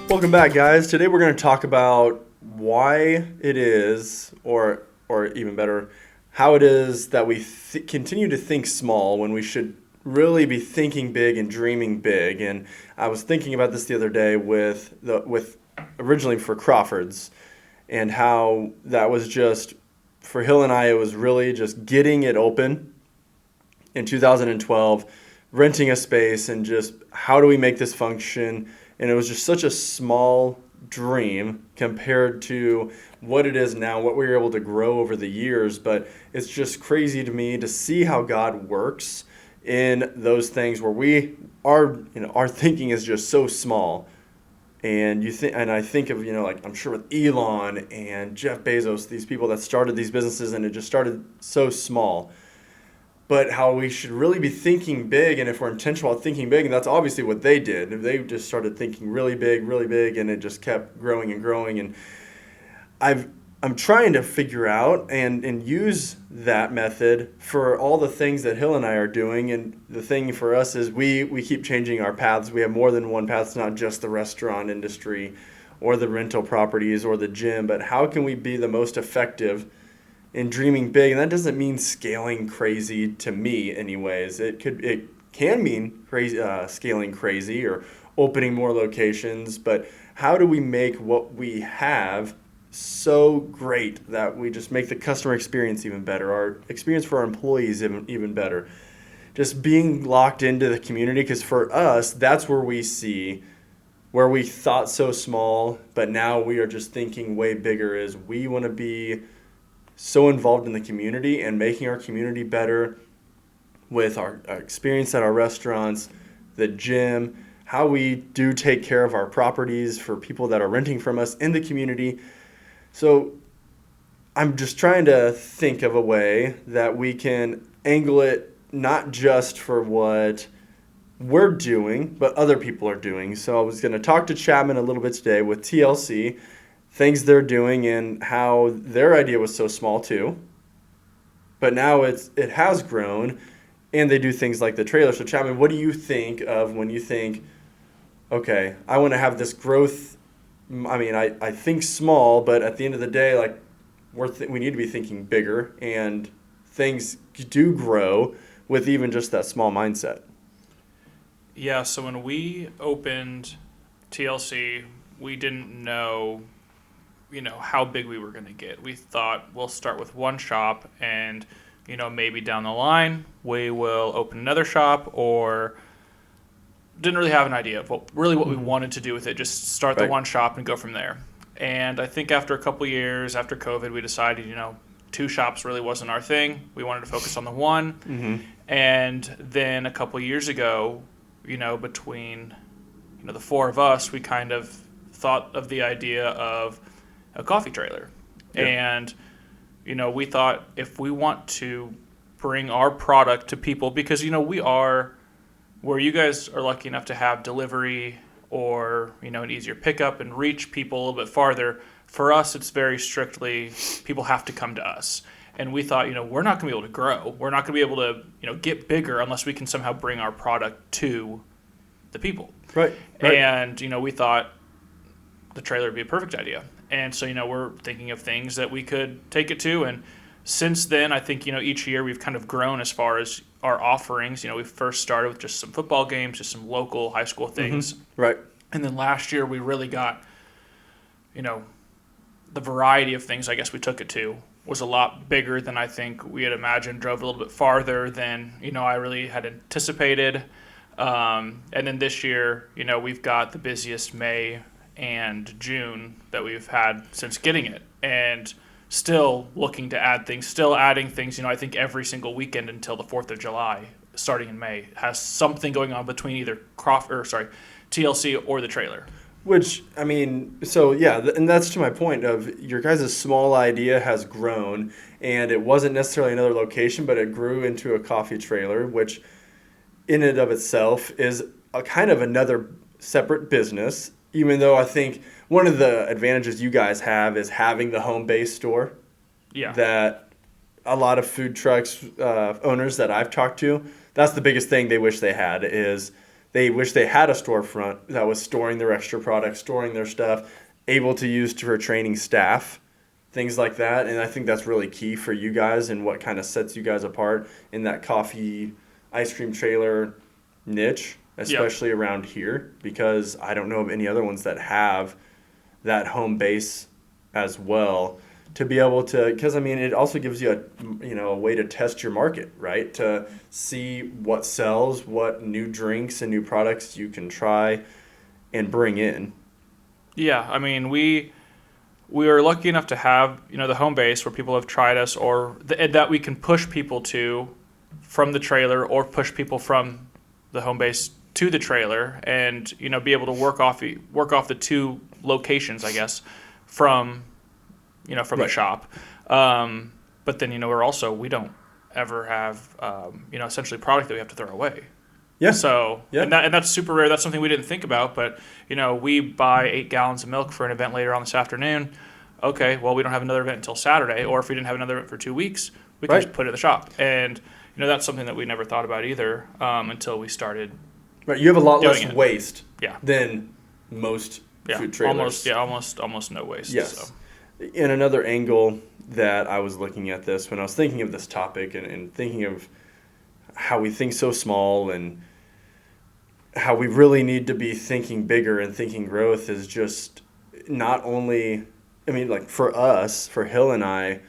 Welcome back, guys. Today we're going to talk about why it is, or even better, how it is that we continue to think small when we should really be thinking big and dreaming big. And I was thinking about this the other day with originally for Crawford's, and how that was just for Hill and I. It was really just getting it open in 2012, renting a space, and just how do we make this function. And it was just such a small dream compared to what it is now, what we were able to grow over the years. But it's just crazy to me to see how God works in those things where our thinking is just so small. And I think of, like I'm sure with Elon and Jeff Bezos, these people that started these businesses, and it just started so small. But how we should really be thinking big, and if we're intentional about thinking big, and that's obviously what they did. They just started thinking really big, and it just kept growing and growing. And I'm trying to figure out and use that method for all the things that Hill and I are doing. And the thing for us is we keep changing our paths. We have more than one path. It's not just the restaurant industry or the rental properties or the gym, but how can we be the most effective in dreaming big? And that doesn't mean scaling crazy to me anyways. It can mean crazy, scaling crazy or opening more locations, but how do we make what we have so great that we just make the customer experience even better, our experience for our employees even better? Just being locked into the community, because for us, that's where we see where we thought so small, but now we are just thinking way bigger, is we want to be so involved in the community and making our community better with our experience at our restaurants, the gym, how we do take care of our properties for people that are renting from us in the community. So I'm just trying to think of a way that we can angle it not just for what we're doing, but other people are doing. So I was going to talk to Chapman a little bit today with TLC, things they're doing and how their idea was so small too. But now it has grown, and they do things like the trailer. So Chapman, what do you think of when you think, okay, I want to have this growth? I mean, I think small, but at the end of the day, like we need to be thinking bigger, and things do grow with even just that small mindset. Yeah, so when we opened TLC, we didn't know, how big we were going to get. We thought we'll start with one shop, and, maybe down the line we will open another shop, or didn't really have an idea of what we wanted to do with it. Just start the one shop and go from there. And I think after a couple years, after COVID, we decided, two shops really wasn't our thing. We wanted to focus on the one. Mm-hmm. And then a couple years ago, between, the four of us, we kind of thought of the idea of a coffee trailer. Yeah. And, we thought if we want to bring our product to people, because, we are where you guys are lucky enough to have delivery or, an easier pickup and reach people a little bit farther. For us, it's very strictly people have to come to us. And we thought, we're not going to be able to grow. We're not going to be able to, get bigger unless we can somehow bring our product to the people. Right. And, we thought the trailer would be a perfect idea. And so, we're thinking of things that we could take it to. And since then, I think, each year we've kind of grown as far as our offerings. We first started with just some football games, just some local high school things. Mm-hmm. Right. And then last year we really got, the variety of things I guess we took it to was a lot bigger than I think we had imagined, drove a little bit farther than, I really had anticipated. And then this year, we've got the busiest May and June that we've had since getting it. And still looking to add things, still adding things. I think every single weekend until the 4th of July, starting in May, has something going on between either TLC or the trailer. Which, I mean, so yeah, and that's to my point of your guys' small idea has grown, and it wasn't necessarily another location, but it grew into a coffee trailer, which in and of itself is a kind of another separate business, even though I think one of the advantages you guys have is having the home-based store. Yeah. That a lot of food trucks owners that I've talked to, that's the biggest thing they wish they had, is they wish they had a storefront that was storing their extra products, storing their stuff, able to use for training staff, things like that. And I think that's really key for you guys and what kind of sets you guys apart in that coffee ice cream trailer niche, especially around here, because I don't know of any other ones that have that home base as well, to be able to, because I mean, it also gives you a way to test your market, right? To see what sells, what new drinks and new products you can try and bring in. Yeah, I mean, we are lucky enough to have, the home base where people have tried us, or that we can push people to from the trailer, or push people from the home base to the trailer, and be able to work off the two locations, I guess, from the shop. But then we don't ever have essentially product that we have to throw away. Yeah. So and that's super rare. That's something we didn't think about. But we buy 8 gallons of milk for an event later on this afternoon. Okay, well, we don't have another event until Saturday, or if we didn't have another event for 2 weeks, we can just put it in the shop. And that's something that we never thought about either until we started. Right, you have a lot less waste than most food trailers. Almost no waste. Yes. So. In another angle that I was looking at this, when I was thinking of this topic and thinking of how we think so small and how we really need to be thinking bigger and thinking growth, is just not only, like for us, for Hill and I,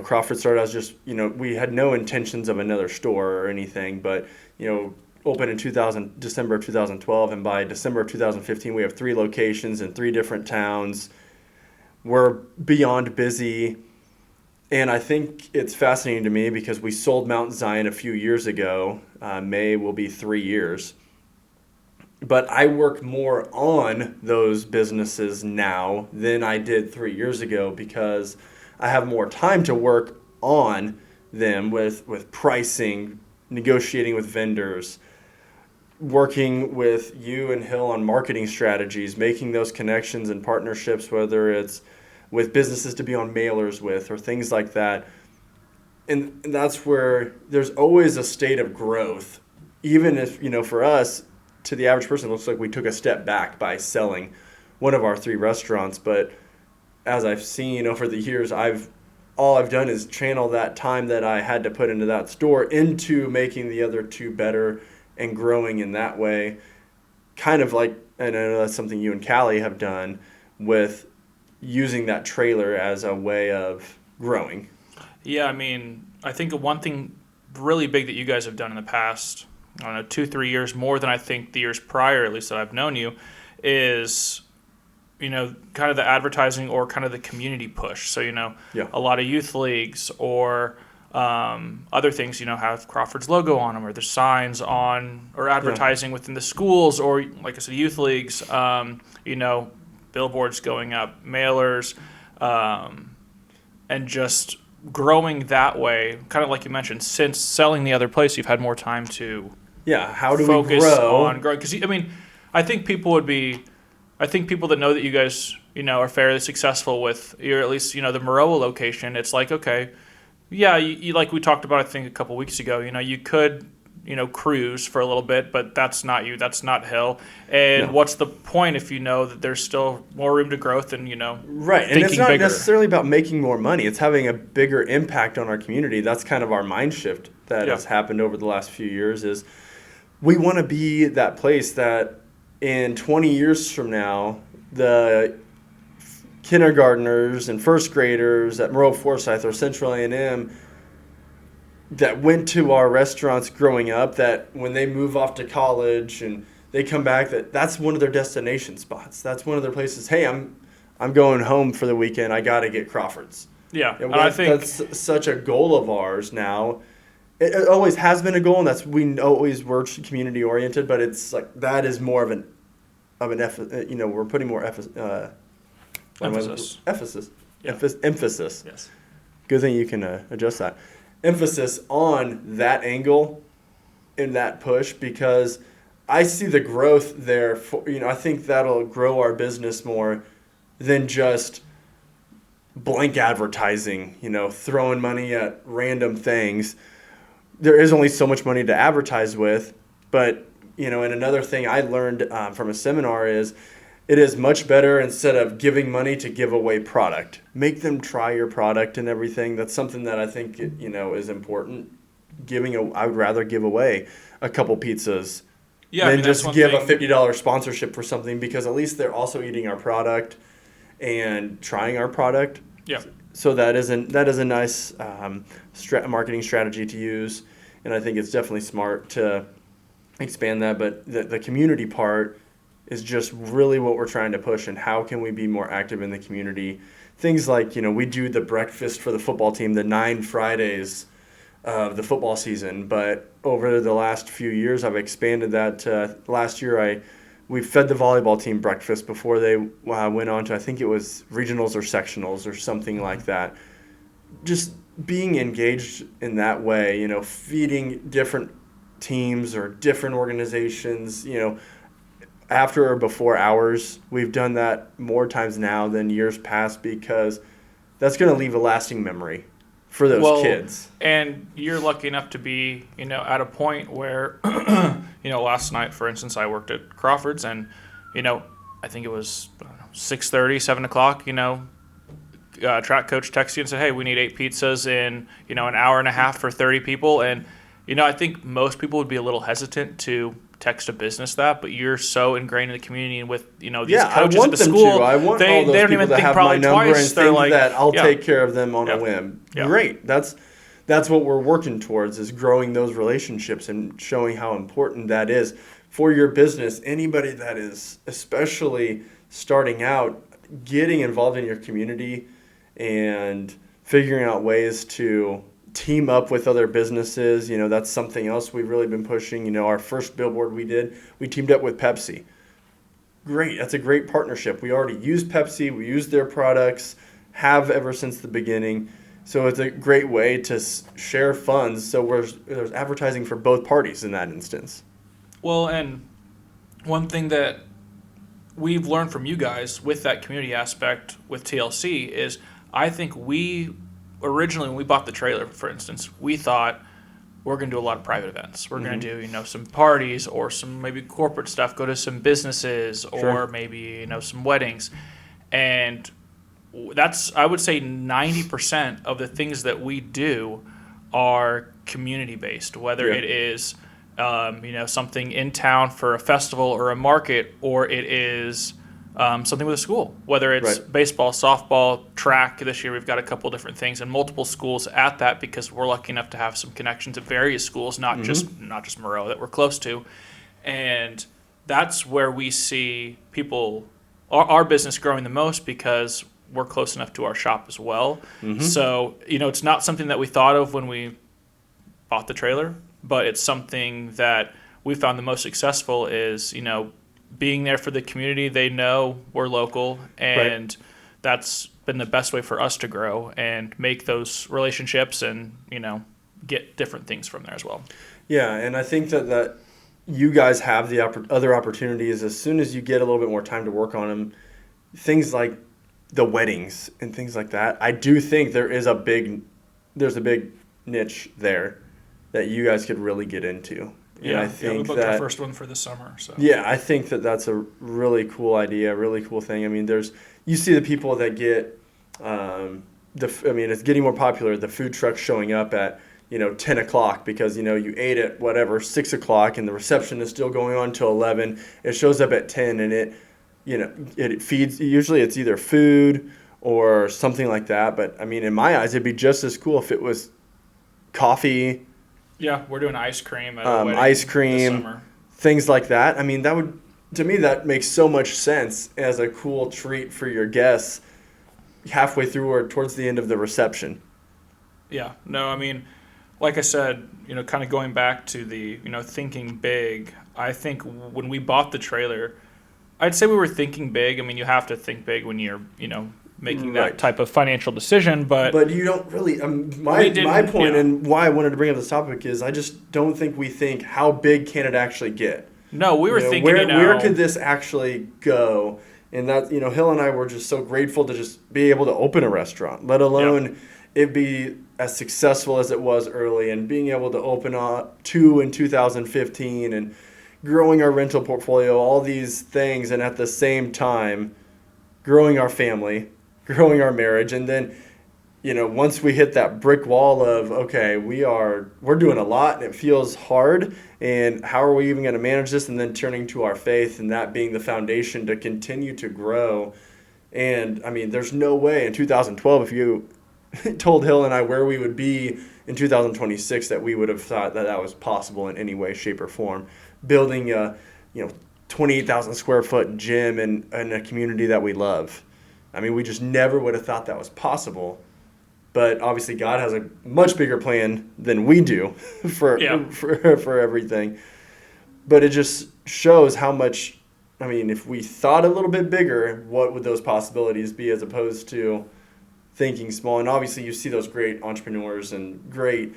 Crawford started as just, we had no intentions of another store or anything, but, opened in December of 2012, and by December of 2015, we have 3 locations in 3 different towns. We're beyond busy, and I think it's fascinating to me because we sold Mount Zion a few years ago. May will be 3 years. But I work more on those businesses now than I did 3 years ago, because I have more time to work on them with pricing, negotiating with vendors, working with you and Hill on marketing strategies, making those connections and partnerships, whether it's with businesses to be on mailers with or things like that. And that's where there's always a state of growth, even if, for us, to the average person, it looks like we took a step back by selling one of our 3 restaurants. But as I've seen over the years, all I've done is channel that time that I had to put into that store into making the other 2 better and growing in that way. Kind of like, and I know that's something you and Callie have done with using that trailer as a way of growing. Yeah, I think one thing really big that you guys have done in the past, 2-3 years, more than I think the years prior, at least that I've known you, is kind of the advertising or kind of the community push. So a lot of youth leagues or other things have Crawford's logo on them, or there's signs on, or advertising within the schools, or like I said, youth leagues, billboards going up, mailers, and just growing that way. Kind of like you mentioned, since selling the other place, you've had more time to how do focus we grow on growing. Because I think people that know that you guys are fairly successful with, or at least the Maroa location. It's like, okay, you like we talked about, I think a couple weeks ago. You could cruise for a little bit, but that's not you. That's not Hill. And what's the point if you know that there's still more room to growth and right? And it's not necessarily about making more money. It's having a bigger impact on our community. That's kind of our mind shift that has happened over the last few years. Is we want to be that place that in 20 years from now, the kindergartners and first graders at Maroa Forsyth or Central A&M that went to our restaurants growing up, that when they move off to college and they come back, that's one of their destination spots. That's one of their places. Hey, I'm going home for the weekend. I got to get Crawford's. Yeah, and I think that's such a goal of ours now. It always has been a goal, and we always were community oriented. But it's like that is more of an we're putting more emphasis. Emphasis. Yes. Good thing you can adjust that. Emphasis on that angle in that push, because I see the growth there. I think that'll grow our business more than just blank advertising, throwing money at random things. There is only so much money to advertise with, but and another thing I learned from a seminar is it is much better instead of giving money to give away product. Make them try your product and everything. That's something that I think, is important. I would rather give away a couple pizzas than just give a $50 sponsorship for something, because at least they're also eating our product and trying our product. Yeah. So that is a nice marketing strategy to use, and I think it's definitely smart to expand that. But the community part is just really what we're trying to push, and how can we be more active in the community. Things like, we do the breakfast for the football team, the 9 Fridays of the football season, but over the last few years I've expanded that to last year we fed the volleyball team breakfast before they went on to, I think it was regionals or sectionals or something like that. Just being engaged in that way, feeding different teams or different organizations, after or before hours. We've done that more times now than years past, because that's going to leave a lasting memory for those kids. And you're lucky enough to be, at a point where, last night, for instance, I worked at Crawford's, and, I think it was 6:30, 7 o'clock, track coach texted you and said, hey, we need 8 pizzas in, an hour and a half for 30 people. And, I think most people would be a little hesitant to text a business that, but you're so ingrained in the community and with, these coaches at the school. I want they all those don't people even to think have probably my number twice. and They're think like, that I'll take care of them on a whim. Yeah. Great. That's what we're working towards, is growing those relationships and showing how important that is for your business. Anybody that is especially starting out, getting involved in your community and figuring out ways to team up with other businesses. That's something else we've really been pushing. Our first billboard we teamed up with Pepsi. Great. That's a great partnership. We already use Pepsi. We use their products, have ever since the beginning. So it's a great way to share funds. So there's advertising for both parties in that instance. Well, and one thing that we've learned from you guys with that community aspect with TLC is, I think originally, when we bought the trailer, for instance, we thought we're going to do a lot of private events. We're going to do, some parties or some maybe corporate stuff, go to some businesses or maybe, some weddings. And that's, I would say 90% of the things that we do are community-based, whether it is, something in town for a festival or a market, or it is something with a school, whether it's baseball, softball, track. This year we've got a couple different things and multiple schools at that, because we're lucky enough to have some connections at various schools, not just Moreau, that we're close to. And that's where we see our business growing the most, because we're close enough to our shop as well. So, it's not something that we thought of when we bought the trailer, but it's something that we found the most successful is, being there for the community. They know we're local, and that's been the best way for us to grow and make those relationships and, get different things from there as well. Yeah, and I think that you guys have the other opportunities as soon as you get a little bit more time to work on them. Things like the weddings and things like that. I do think there's a big niche there that you guys could really get into. Yeah, I think we booked our first one for this summer. So yeah, I think that's a really cool idea, really cool thing. I mean, you see the people that get it's getting more popular. The food trucks showing up at 10 o'clock because you ate at 6 o'clock and the reception is still going on till 11. It shows up at 10 and it feeds. Usually it's either food or something like that. But I mean, in my eyes, it'd be just as cool if it was coffee. Yeah, we're doing ice cream at a wedding ice cream, this summer. Things like that. I mean, to me, that makes so much sense as a cool treat for your guests halfway through or towards the end of the reception. Yeah, no, I mean, like I said, kind of going back to the, thinking big, I think when we bought the trailer, I'd say we were thinking big. I mean, you have to think big when you're, making that type of financial decision, but you don't really. My point and why I wanted to bring up this topic is I just don't think we think how big can it actually get. No, we were thinking where could this actually go, and that Hill and I were just so grateful to just be able to open a restaurant, let alone it be as successful as it was early, and being able to open 2 in 2015 and growing our rental portfolio, all these things, and at the same time, growing our family, growing our marriage, and then, once we hit that brick wall of, okay, we're doing a lot and it feels hard, and how are we even going to manage this? And then turning to our faith and that being the foundation to continue to grow. And I mean, there's no way in 2012, if you told Hill and I where we would be in 2026, that we would have thought that that was possible in any way, shape, or form. Building a 28,000 square foot gym in a community that we love. I mean, we just never would have thought that was possible. But obviously, God has a much bigger plan than we do for everything. But it just shows how much. I mean, if we thought a little bit bigger, what would those possibilities be as opposed to thinking small? And obviously, you see those great entrepreneurs and great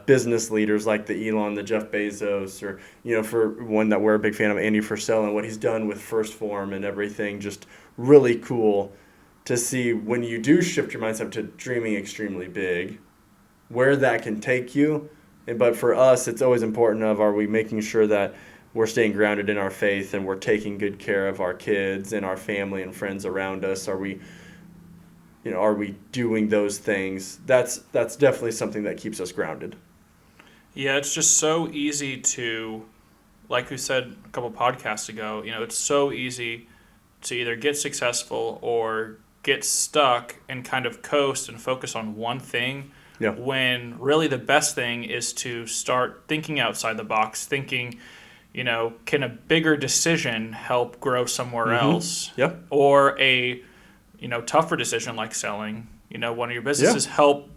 business leaders like the Elon, the Jeff Bezos, or, for one that we're a big fan of, Andy Frisell, and what he's done with First Form and everything. Just really cool to see when you do shift your mindset to dreaming extremely big, where that can take you. But for us, it's always important are we making sure that we're staying grounded in our faith and we're taking good care of our kids and our family and friends around us? Are we doing those things? That's definitely something that keeps us grounded. Yeah, it's just so easy to, like we said a couple podcasts ago, it's so easy to either get successful or get stuck and kind of coast and focus on one thing, when really the best thing is to start thinking outside the box, thinking, can a bigger decision help grow somewhere else? Yeah. Or a tougher decision like selling, one of your businesses help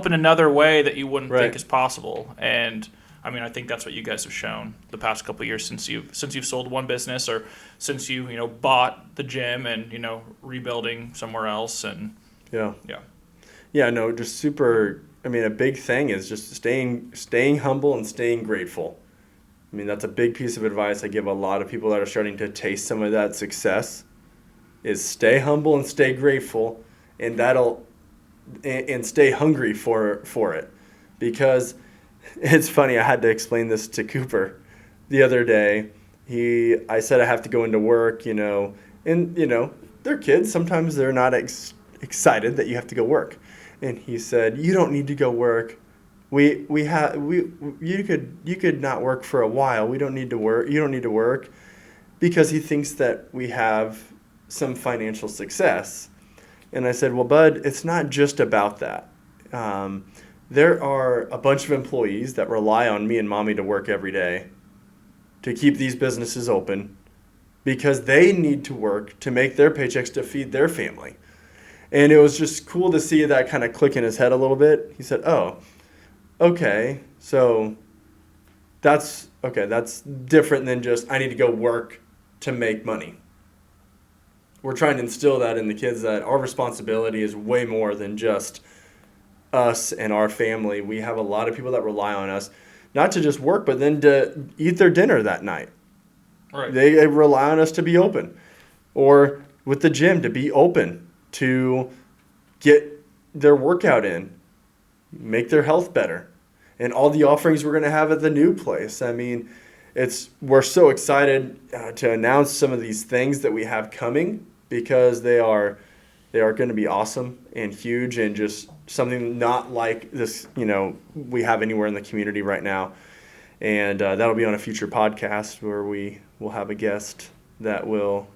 in another way that you wouldn't think is possible. And I mean, I think that's what you guys have shown the past couple of years since you've sold one business, or since you bought the gym and rebuilding somewhere else. And just super. I mean, a big thing is just staying humble and staying grateful. I mean, that's a big piece of advice I give a lot of people that are starting to taste some of that success. Is stay humble and stay grateful, and and stay hungry for it. Because it's funny, I had to explain this to Cooper the other day. I said I have to go into work, and they're kids. Sometimes they're not excited that you have to go work. And he said, "You don't need to go work. You could not work for a while. We don't need to work. You don't need to work," because he thinks that we have some financial success. And I said, "Well, bud, it's not just about that. There are a bunch of employees that rely on me and mommy to work every day to keep these businesses open because they need to work to make their paychecks to feed their family." And it was just cool to see that kind of click in his head a little bit. He said, "Oh, okay, so that's different than just I need to go work to make money." We're trying to instill that in the kids, that our responsibility is way more than just us and our family. We have a lot of people that rely on us, not to just work, but then to eat their dinner that night. Right. They rely on us to be open. Or with the gym, to be open, to get their workout in, make their health better. And all the offerings we're going to have at the new place. I mean, we're so excited to announce some of these things that we have coming, because they are going to be awesome and huge, and just something not like this, we have anywhere in the community right now. And that'll be on a future podcast where we will have a guest that will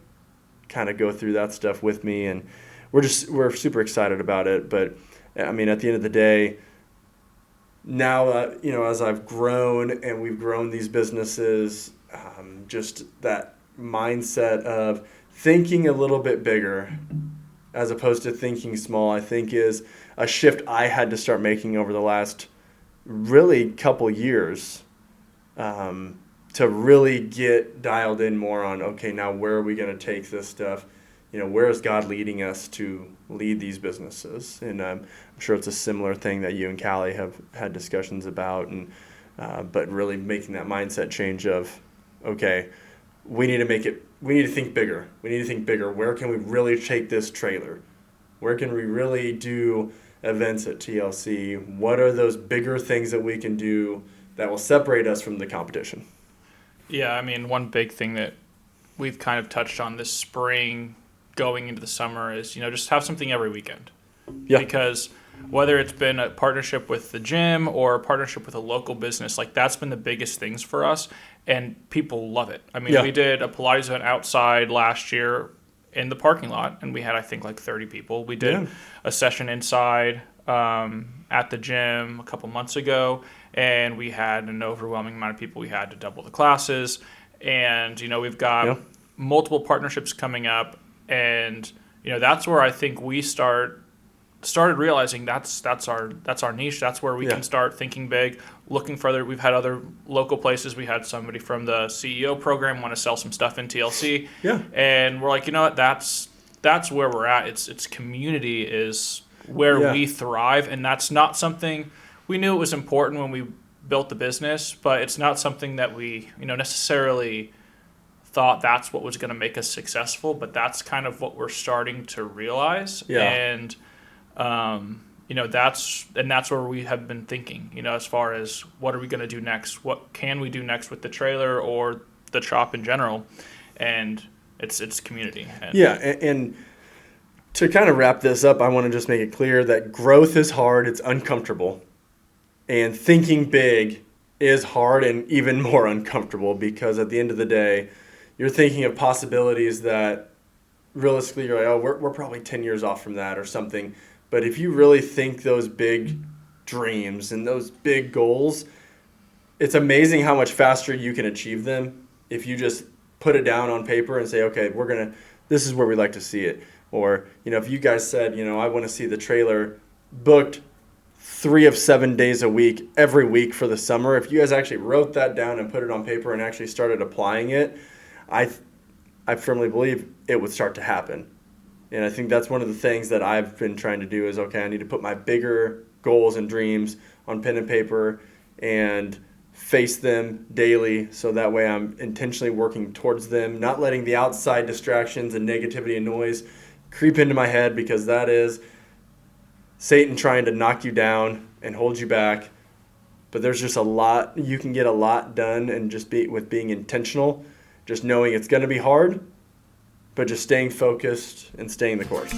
kind of go through that stuff with me, and we're super excited about it. But I mean, at the end of the day, now as I've grown and we've grown these businesses, just that mindset of thinking a little bit bigger as opposed to thinking small, I think is a shift I had to start making over the last really couple years, to really get dialed in more on, okay, now where are we going to take this stuff? Where is God leading us to lead these businesses? And I'm sure it's a similar thing that you and Callie have had discussions about, and but really making that mindset change of, okay, we need to think bigger. We need to think bigger. Where can we really take this trailer? Where can we really do events at TLC? What are those bigger things that we can do that will separate us from the competition? Yeah, I mean, one big thing that we've kind of touched on this spring going into the summer is, just have something every weekend. Yeah. Because whether it's been a partnership with the gym or a partnership with a local business, like that's been the biggest things for us, and people love it. I mean, Yeah. we did a Pilates event outside last year in the parking lot, and we had, I think, like 30 people. We did a session inside at the gym a couple months ago, and we had an overwhelming amount of people. We had to double the classes, and we've got multiple partnerships coming up, and that's where I think we started realizing that's our niche. That's where we can start thinking big, looking further. We've had other local places. We had somebody from the CEO program want to sell some stuff in TLC. Yeah. And we're like, what? That's where we're at. It's community is where we thrive, and that's not something we knew it was important when we built the business, but it's not something that we necessarily thought that's what was going to make us successful. But that's kind of what we're starting to realize. And that's where we have been thinking, as far as what are we going to do next? What can we do next with the trailer or the shop in general? And it's community. And to kind of wrap this up, I want to just make it clear that growth is hard. It's uncomfortable. And thinking big is hard and even more uncomfortable, because at the end of the day, you're thinking of possibilities that realistically you're like, oh, we're probably 10 years off from that or something. But if you really think those big dreams and those big goals, it's amazing how much faster you can achieve them if you just put it down on paper and say, okay, this is where we like to see it. Or, if you guys said, I want to see the trailer booked 3 of 7 days a week, every week for the summer. If you guys actually wrote that down and put it on paper and actually started applying it, I firmly believe it would start to happen. And I think that's one of the things that I've been trying to do is, okay, I need to put my bigger goals and dreams on pen and paper and face them daily, so that way I'm intentionally working towards them, not letting the outside distractions and negativity and noise creep into my head, because that is Satan trying to knock you down and hold you back. But there's just a lot, you can get a lot done and just with being intentional, just knowing it's going to be hard, but just staying focused and staying the course.